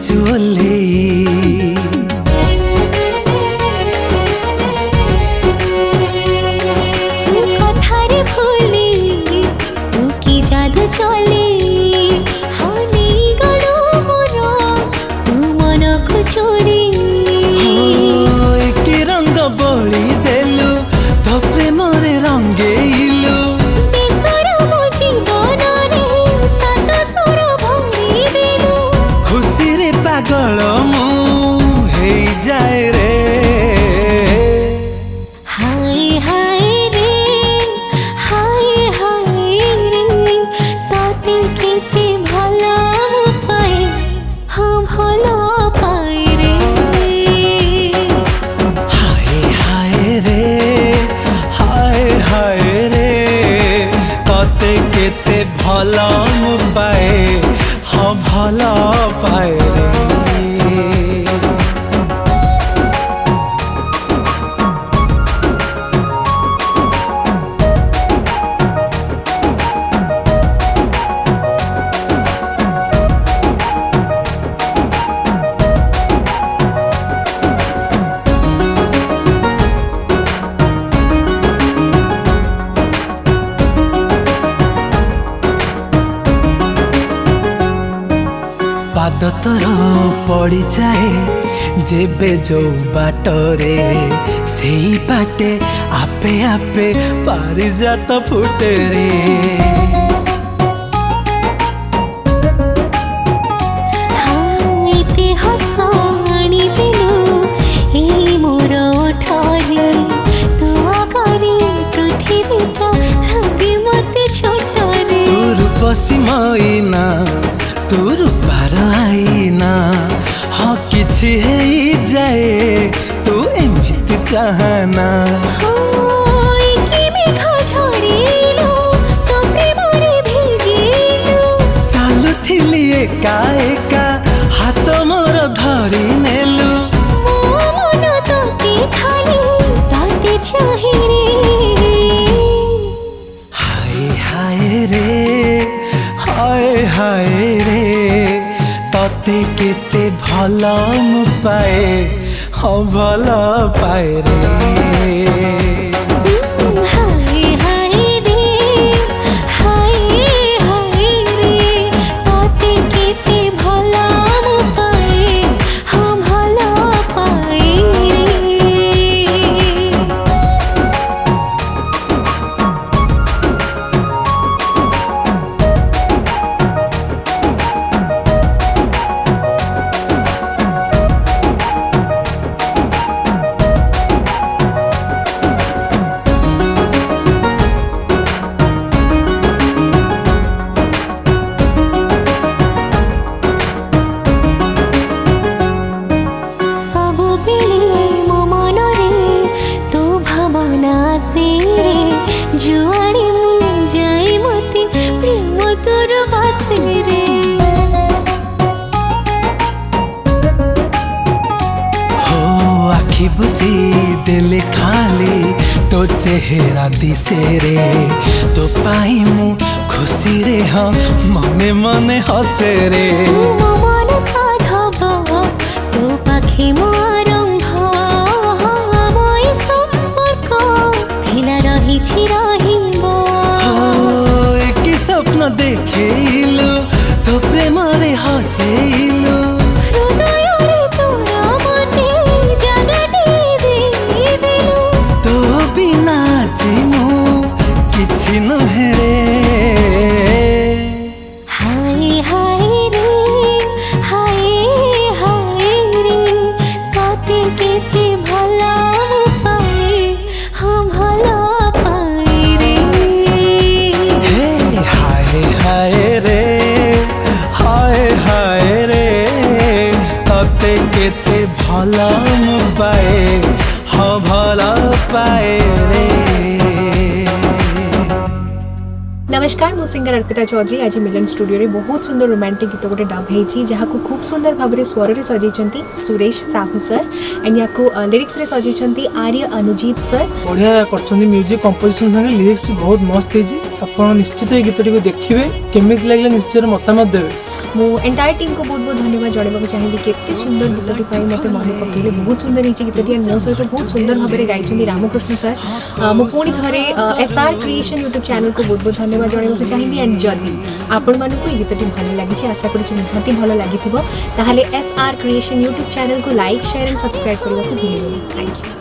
जाइचु ओल्हेई तू कथारे भूली तू की जादू चले हानी गड़ो मोरा तू मन को चोरी कि रंग बोली देलु तो प्रेम रे रंगेइलु बेसर मो जीवन रे सात सुर भरी देलु खुशी रे पागल मु हेई जाए रे हाय हाय रे हाय हाय रे ताते केते भला मो पाए हाँ भला पाए रे हाय हाय रे हाय हाय रे तते केते भला मु पाए हाँ भला पाए रे पाद तोर पड़ी जाए जेबे जो बाटरे सेई बाटे आपे आपे पारिजात फुटे रे हाँ इतिहास आनी देलु ए मोर ओठरे तू आगरे पृथ्वीटा लगे मते छोटरे तू रूप सीमाईना तू रूपार आईना हाँ किछि हेई जाए तू एमिति चाहना हो कि मेघ झरिलु तो प्रेमरे भिजिलु चालुथिली एका एका हाथ मोर धरी नेलु मो मन तोते खाली ताते चाहे रे हाय हाय रे हाय हाय रे तते केते भला मु पाए हाँ भला पाए रे हाय हाय रे हाय हाय रे ताते केते भला मो पाए हाँ भला पाए रे सबुबेले मो मनरे तो भावना से रे जुआड़ी मु जाई मते प्रेम तोर बासे रे हो आखि बुझी देले खाली तो चेहरा दिसे रे तो पाई मु खुशी रे हाँ मने मने हसे रे मो मन साधव तो पाखे मो आरंभ मय संपर्क थिला रहिछि रहिब कि स्वप्न देखेइलु तो प्रेम रे हजेइलु हृदयरे तोरा मते जगटे देलु तो बिना जिमु किछि नहे रे हाय हाय रे हाय हाय रे ताते केते भला मो पाए हाँ भला पाए रे हे हाय हाय रे हाय हाय रे तते केते भला मु पाए हाँ भला पाए रे नमस्कार मो सिंगर अर्पिता चौधरी आज मिलन स्टूडियो रे बहुत सुंदर रोमांटिक गीत गोटे डब होती जहाँ को खूब सुंदर भाव में स्वर रे सजाई सुरेश साहू सर एंड या लिरिक्स रे सजाई आर्य अनुजीत सर बढ़िया करछन्ती म्यूजिक कंपोजिशन संगे लिरिक्स भी बहुत मस्त है। आप निश्चित ये गीतटी को देखिए केमिति लगे निश्चय मतामत देवे। मो एंटायर टीम को बहुत बहुत धन्यवाद जनवाक चाहिए केते सुंदर गीतटी मत मन पकड़े बहुत सुंदर होती गीतटी एंड मो सहित बहुत सुंदर भाव में गाई रामकृष्ण सर मो पुणी थे SR क्रिएशन यूट्यूब चैनल को बहुत बहुत धन्यवाद जनवाक चाहिए एंड जदि आपण मानक गीतटी भल लगी आशा करुँच निहाती भल लगी SR क्रिएशन यूट्यूब चैनल को लाइक शेयर एंड सब्सक्राइब करने को भूलिए। Thank you.